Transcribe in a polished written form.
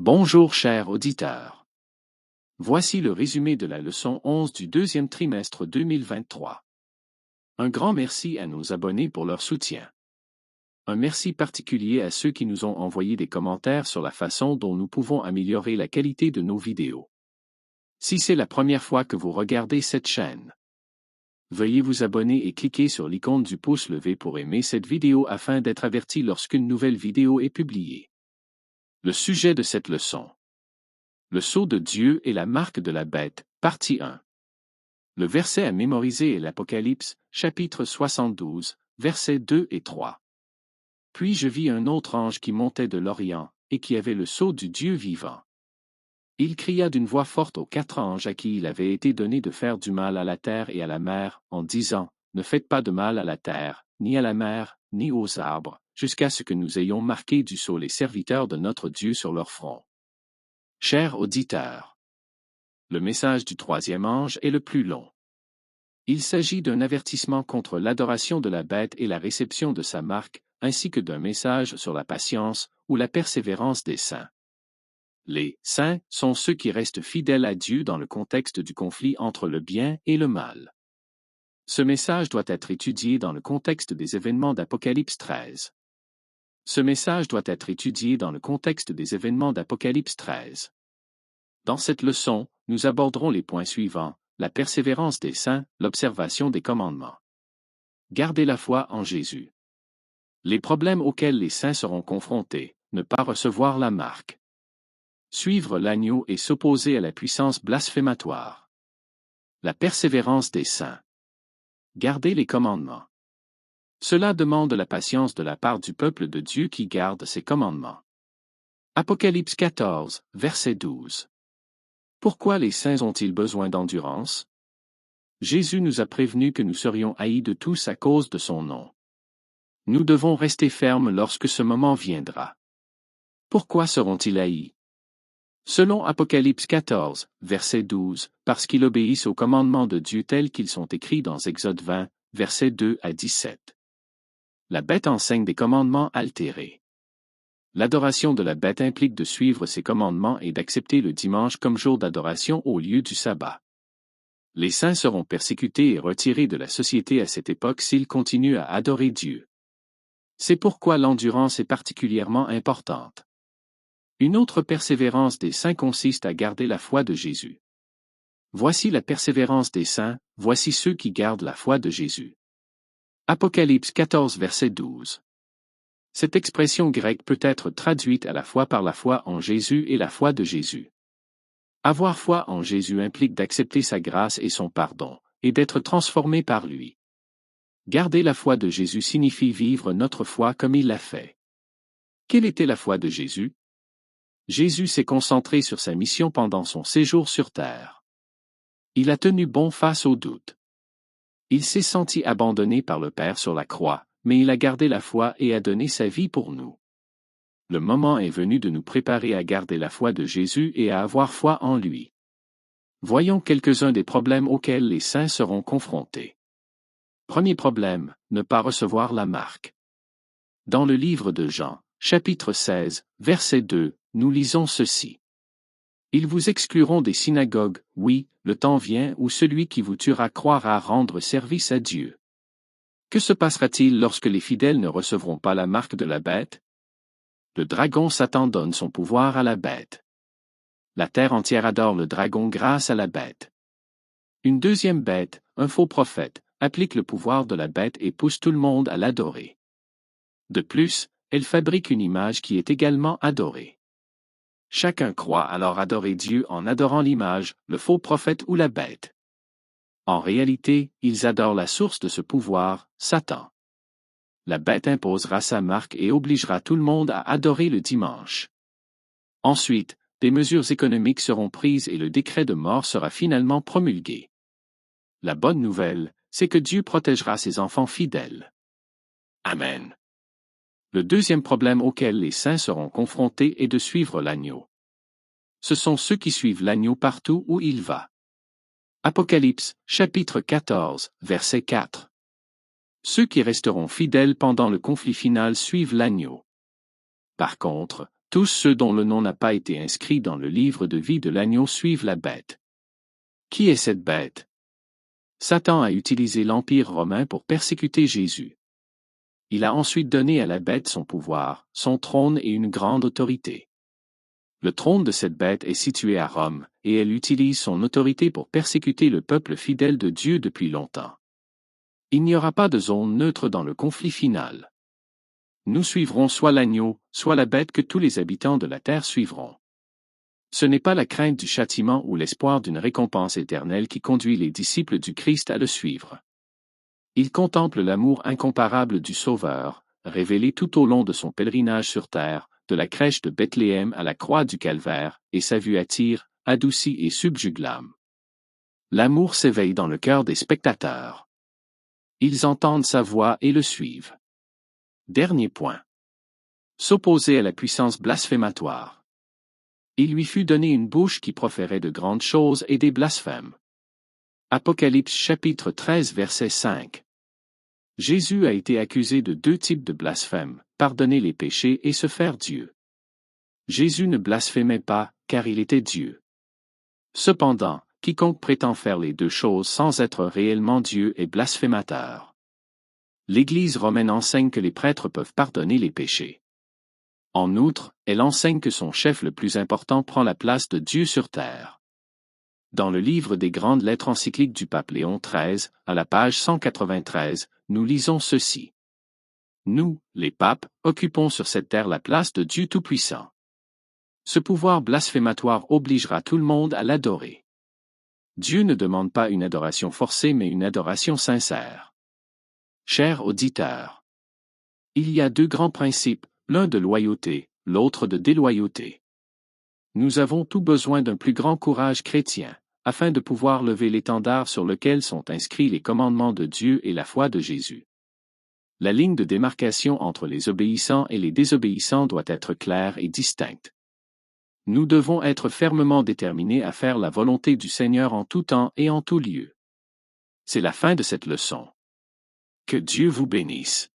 Bonjour chers auditeurs. Voici le résumé de la leçon 11 du deuxième trimestre 2023. Un grand merci à nos abonnés pour leur soutien. Un merci particulier à ceux qui nous ont envoyé des commentaires sur la façon dont nous pouvons améliorer la qualité de nos vidéos. Si c'est la première fois que vous regardez cette chaîne, veuillez vous abonner et cliquer sur l'icône du pouce levé pour aimer cette vidéo afin d'être averti lorsqu'une nouvelle vidéo est publiée. Le sujet de cette leçon. Le sceau de Dieu et la marque de la bête, partie 1. Le verset à mémoriser est l'Apocalypse, chapitre 72, versets 2 et 3. Puis je vis un autre ange qui montait de l'Orient, et qui avait le sceau du Dieu vivant. Il cria d'une voix forte aux 4 anges à qui il avait été donné de faire du mal à la terre et à la mer, en disant, ne faites pas de mal à la terre, ni à la mer, ni aux arbres, jusqu'à ce que nous ayons marqué du sceau les serviteurs de notre Dieu sur leur front. Chers auditeurs, le message du troisième ange est le plus long. Il s'agit d'un avertissement contre l'adoration de la bête et la réception de sa marque, ainsi que d'un message sur la patience ou la persévérance des saints. Les saints sont ceux qui restent fidèles à Dieu dans le contexte du conflit entre le bien et le mal. Ce message doit être étudié dans le contexte des événements d'Apocalypse 13. Ce message doit être étudié dans le contexte des événements d'Apocalypse 13. Dans cette leçon, nous aborderons les points suivants, la persévérance des saints, l'observation des commandements. Gardez la foi en Jésus. Les problèmes auxquels les saints seront confrontés, ne pas recevoir la marque. Suivre l'agneau et s'opposer à la puissance blasphématoire. La persévérance des saints. Garder les commandements. Cela demande la patience de la part du peuple de Dieu qui garde ses commandements. Apocalypse 14, verset 12. Pourquoi les saints ont-ils besoin d'endurance? Jésus nous a prévenus que nous serions haïs de tous à cause de son nom. Nous devons rester fermes lorsque ce moment viendra. Pourquoi seront-ils haïs? Selon Apocalypse 14, verset 12, parce qu'ils obéissent aux commandements de Dieu tels qu'ils sont écrits dans Exode 20, versets 2 à 17. La bête enseigne des commandements altérés. L'adoration de la bête implique de suivre ses commandements et d'accepter le dimanche comme jour d'adoration au lieu du sabbat. Les saints seront persécutés et retirés de la société à cette époque s'ils continuent à adorer Dieu. C'est pourquoi l'endurance est particulièrement importante. Une autre persévérance des saints consiste à garder la foi de Jésus. Voici la persévérance des saints, voici ceux qui gardent la foi de Jésus. Apocalypse 14 verset 12. Cette expression grecque peut être traduite à la fois par la foi en Jésus et la foi de Jésus. Avoir foi en Jésus implique d'accepter sa grâce et son pardon, et d'être transformé par lui. Garder la foi de Jésus signifie vivre notre foi comme il l'a fait. Quelle était la foi de Jésus? Jésus s'est concentré sur sa mission pendant son séjour sur terre. Il a tenu bon face aux doutes. Il s'est senti abandonné par le Père sur la croix, mais il a gardé la foi et a donné sa vie pour nous. Le moment est venu de nous préparer à garder la foi de Jésus et à avoir foi en lui. Voyons quelques-uns des problèmes auxquels les saints seront confrontés. Premier problème, ne pas recevoir la marque. Dans le livre de Jean, chapitre 16, verset 2, nous lisons ceci. Ils vous excluront des synagogues, oui, le temps vient où celui qui vous tuera croira rendre service à Dieu. Que se passera-t-il lorsque les fidèles ne recevront pas la marque de la bête? Le dragon Satan donne son pouvoir à la bête. La terre entière adore le dragon grâce à la bête. Une deuxième bête, un faux prophète, applique le pouvoir de la bête et pousse tout le monde à l'adorer. De plus, elle fabrique une image qui est également adorée. Chacun croit alors adorer Dieu en adorant l'image, le faux prophète ou la bête. En réalité, ils adorent la source de ce pouvoir, Satan. La bête imposera sa marque et obligera tout le monde à adorer le dimanche. Ensuite, des mesures économiques seront prises et le décret de mort sera finalement promulgué. La bonne nouvelle, c'est que Dieu protégera ses enfants fidèles. Amen. Le deuxième problème auquel les saints seront confrontés est de suivre l'agneau. Ce sont ceux qui suivent l'agneau partout où il va. Apocalypse, chapitre 14, verset 4. Ceux qui resteront fidèles pendant le conflit final suivent l'agneau. Par contre, Tous ceux dont le nom n'a pas été inscrit dans le livre de vie de l'agneau suivent la bête. Qui est cette bête? Satan a utilisé l'Empire romain pour persécuter Jésus. Il a ensuite donné à la bête son pouvoir, son trône et une grande autorité. Le trône de cette bête est situé à Rome, et elle utilise son autorité pour persécuter le peuple fidèle de Dieu depuis longtemps. Il n'y aura pas de zone neutre dans le conflit final. Nous suivrons soit l'agneau, soit la bête que tous les habitants de la terre suivront. Ce n'est pas la crainte du châtiment ou l'espoir d'une récompense éternelle qui conduit les disciples du Christ à le suivre. Ils contemplent l'amour incomparable du Sauveur, révélé tout au long de son pèlerinage sur terre, de la crèche de Bethléem à la croix du Calvaire, et sa vue attire, adoucit et subjugue l'âme. L'amour s'éveille dans le cœur des spectateurs. Ils entendent sa voix et le suivent. Dernier point. S'opposer à la puissance blasphématoire. Il lui fut donné une bouche qui proférait de grandes choses et des blasphèmes. Apocalypse chapitre 13 verset 5. Jésus a été accusé de 2 types de blasphème, pardonner les péchés et se faire Dieu. Jésus ne blasphémait pas, car il était Dieu. Cependant, quiconque prétend faire les 2 choses sans être réellement Dieu est blasphémateur. L'Église romaine enseigne que les prêtres peuvent pardonner les péchés. En outre, elle enseigne que son chef le plus important prend la place de Dieu sur terre. Dans le livre des grandes lettres encycliques du pape Léon XIII, à la page 193, nous lisons ceci. Nous, les papes, occupons sur cette terre la place de Dieu Tout-Puissant. Ce pouvoir blasphématoire obligera tout le monde à l'adorer. Dieu ne demande pas une adoration forcée mais une adoration sincère. Chers auditeurs, il y a 2 grands principes, l'un de loyauté, l'autre de déloyauté. Nous avons tout besoin d'un plus grand courage chrétien, afin de pouvoir lever l'étendard sur lequel sont inscrits les commandements de Dieu et la foi de Jésus. La ligne de démarcation entre les obéissants et les désobéissants doit être claire et distincte. Nous devons être fermement déterminés à faire la volonté du Seigneur en tout temps et en tout lieu. C'est la fin de cette leçon. Que Dieu vous bénisse.